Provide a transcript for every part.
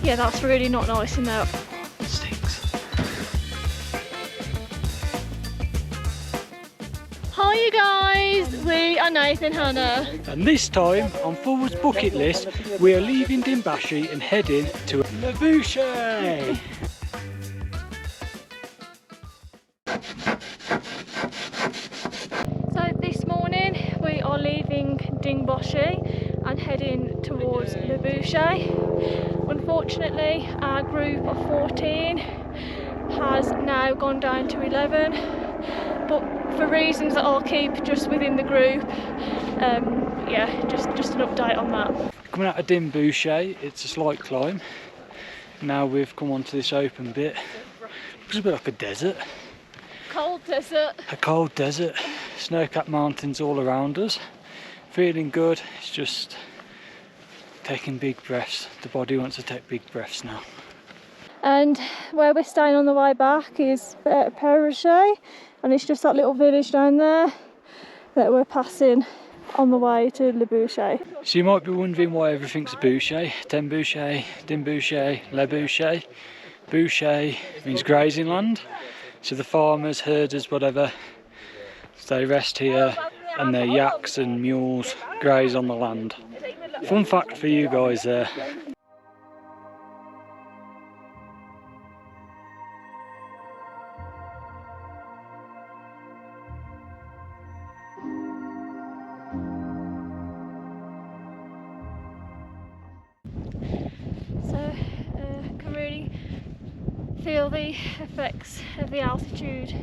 Yeah, that's really not nice in there. It stinks. Hi you guys, we are Nathan and Hannah. And this time on Forward's bucket list, we are leaving Dingboche and heading to Lobuche. So this morning we are leaving Dingboche and heading towards Lobuche. Unfortunately, our group of 14 has now gone down to 11, but for reasons that I'll keep just within the group. Yeah, just an update on that. Coming out of Dingboche, it's a slight climb. Now we've come onto this open bit. Looks a bit like a desert. Cold desert. A cold desert. Snow-capped mountains all around us. Feeling good. It's just taking big breaths. The body wants to take big breaths now. And where we're staying on the way back is Everest, and it's just that little village down there that we're passing on the way to Lobuche. So you might be wondering why everything's Bouche, Dingboche, Dingboche, Lobuche. Bouche means grazing land, so the farmers, herders, whatever, they rest here and their yaks and mules graze on the land. Fun fact for you guys there. Can really feel the effects of the altitude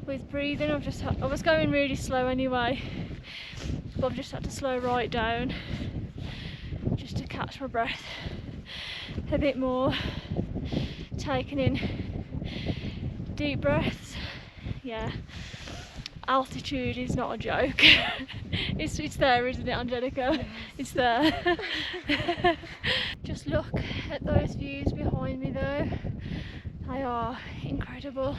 with breathing. I was going really slow anyway, but I've just had to slow right down just to catch my breath a bit more, taking in deep breaths. Yeah, altitude is not a joke. It's there, isn't it, Angelica? It's there. Just look at those views behind me though. They are incredible.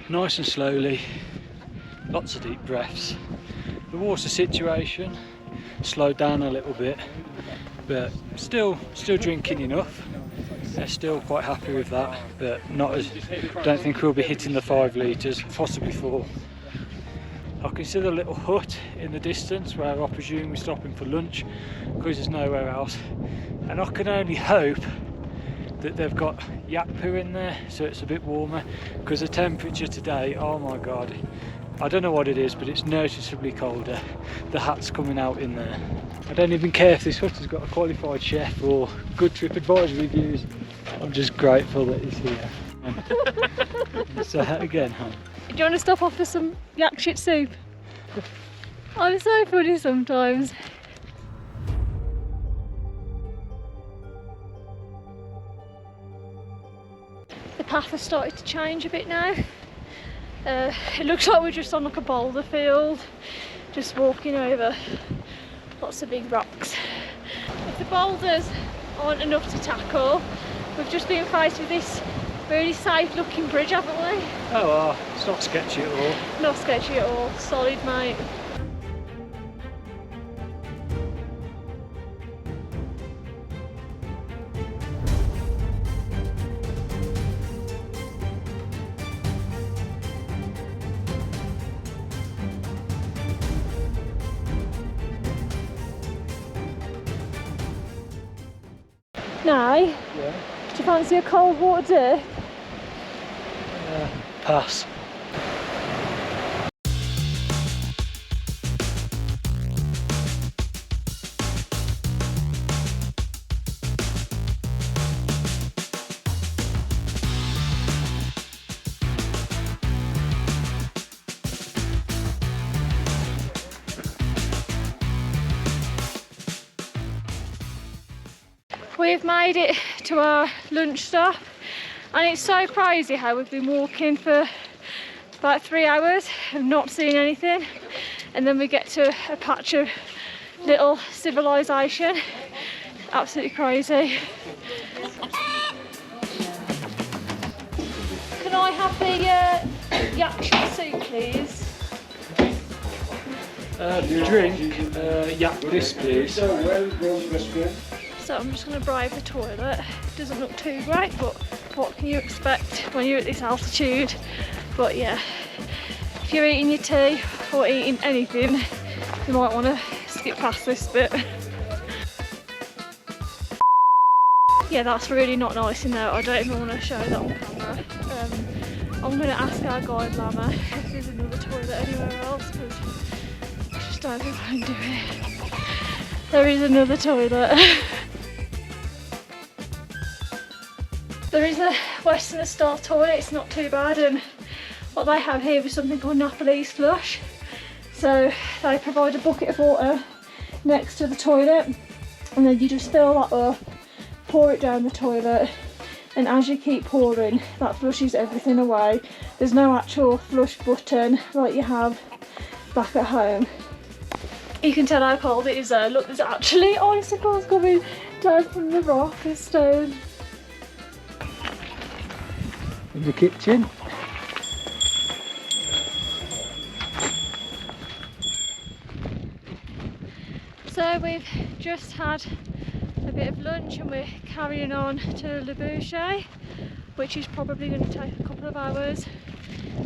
Nice and slowly, lots of deep breaths. The water situation slowed down a little bit, but still drinking enough. They're still quite happy with that, but not as. Don't think we'll be hitting the 5 litres, possibly 4. I can see the little hut in the distance where I presume we're stopping for lunch because there's nowhere else, and I can only hope that they've got yak poo in there so it's a bit warmer, because the temperature today, oh my god, I don't know what it is, but it's noticeably colder. The hat's coming out in there. I don't even care if this hut has got a qualified chef or good TripAdvisor reviews. I'm just grateful that he's here. Say that again, hon. Do you want to stop off for some yak shit soup? I'm so funny sometimes. The path has started to change a bit now. It looks like we're just on like a boulder field, just walking over lots of big rocks. If the boulders aren't enough to tackle, we've just been faced with this really safe looking bridge, haven't we? Oh well, it's not sketchy at all. Not sketchy at all, solid mate. Now, Yeah. do you fancy a cold water dip? Pass. We've made it to our lunch stop, and it's so crazy how we've been walking for about 3 hours and not seen anything, and then we get to a patch of little civilization. Absolutely crazy. Can I have the the actual seat, please. Drink, yeah, this please. So I'm just going to brave the toilet. It doesn't look too great, but what can you expect when you're at this altitude? But yeah, if you're eating your tea or eating anything, you might want to skip past this bit. Yeah, that's really not nice in there. I don't even want to show that on camera. I'm going to ask our guide Lama if there's another toilet anywhere else, because I just don't think I can do it. There is another toilet. There is a Western style toilet, it's not too bad, and what they have here is something called Nepalese flush. So they provide a bucket of water next to the toilet, and then you just fill that up, pour it down the toilet, and as you keep pouring, that flushes everything away. There's no actual flush button like you have back at home. You can tell how cold it is there. Look, there's actually icicles coming down from the rock and stone. In the kitchen. So we've just had a bit of lunch and we're carrying on to Lobuche, which is probably going to take a couple of hours,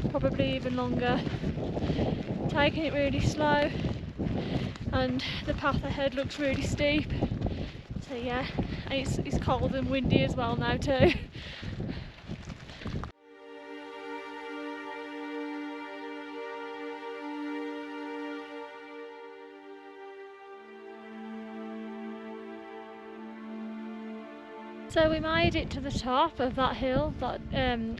probably even longer. Taking it really slow, and the path ahead looks really steep. So yeah, and it's cold and windy as well now too. So we made it to the top of that hill, that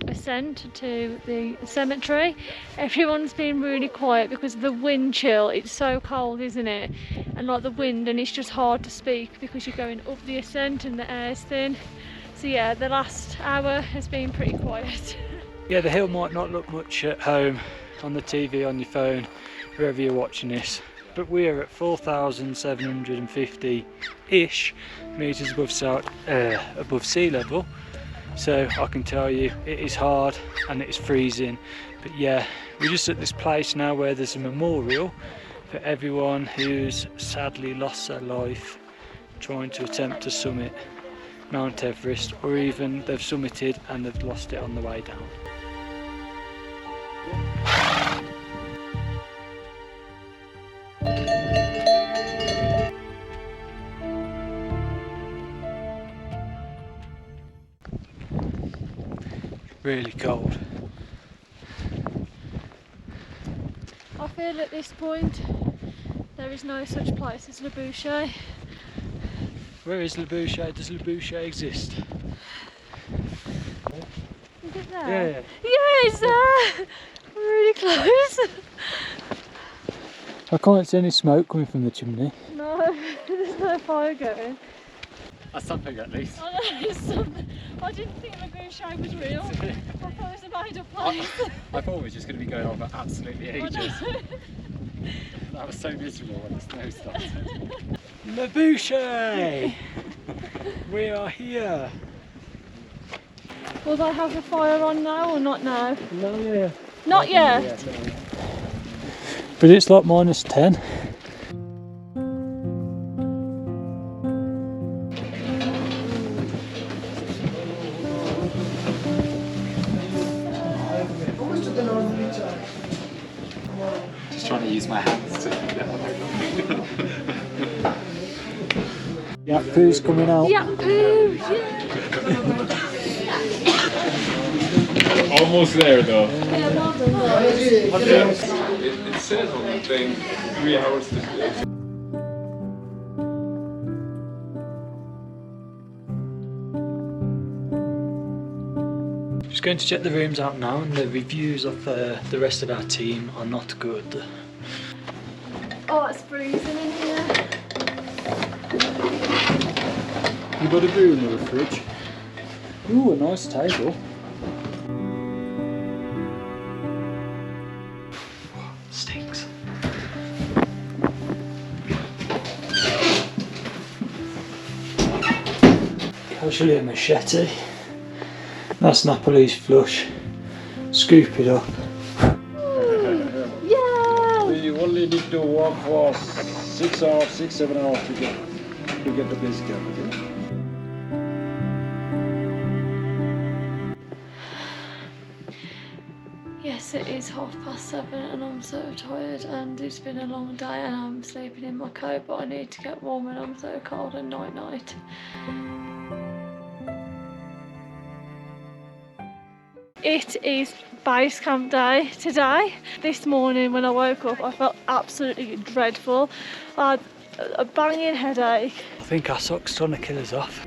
ascent to the cemetery. Everyone's been really quiet because of the wind chill. It's so cold, isn't it? And like the wind, and it's just hard to speak because you're going up the ascent and the air's thin. So yeah, the last hour has been pretty quiet. Yeah, the hill might not look much at home, on the TV, on your phone, wherever you're watching this. But we're at 4,750-ish metres above sea level, so I can tell you it is hard and it is freezing. But yeah, we're just at this place now where there's a memorial for everyone who's sadly lost their life trying to attempt to summit Mount Everest, or even they've summited and they've lost it on the way down. Really cold. I feel at this point there is no such place as Lobuche. Where is Lobuche? Does Lobuche exist? Is it there? Yeah. Yeah, it's there! I'm really close. I can't see any smoke coming from the chimney. No, there's no fire going. That's something at least. I know, it's something. I didn't think Lobuche was real. I thought it was a made up place. I thought we were just going to be going on for absolutely ages. That was so miserable when the snow started. Lobuche! We are here! Will they have the fire on now or not now? No, yeah. Not yet? Yeah, but it's like -10. Just trying to use my hands to get on. Yeah, poo's coming out. Yeah, poo! Yeah. Almost there though. Yeah, well done, guys. It says on the thing 3 hours to Just going to check the rooms out now, and the reviews of the rest of our team are not good. Oh, it's freezing in here. You got a brew in the fridge. Ooh, a nice table. Stinks. Casually a machete. That's Nepalese flush. Scoop it up. for 6 hours, 6-7 hours to get the base camp. Okay? Yes, it is 7:30 and I'm so tired and it's been a long day and I'm sleeping in my coat, but I need to get warm and I'm so cold and night. It is base camp day today. This morning when I woke up I felt absolutely dreadful. I had a banging headache. I think our socks trying to kill us off.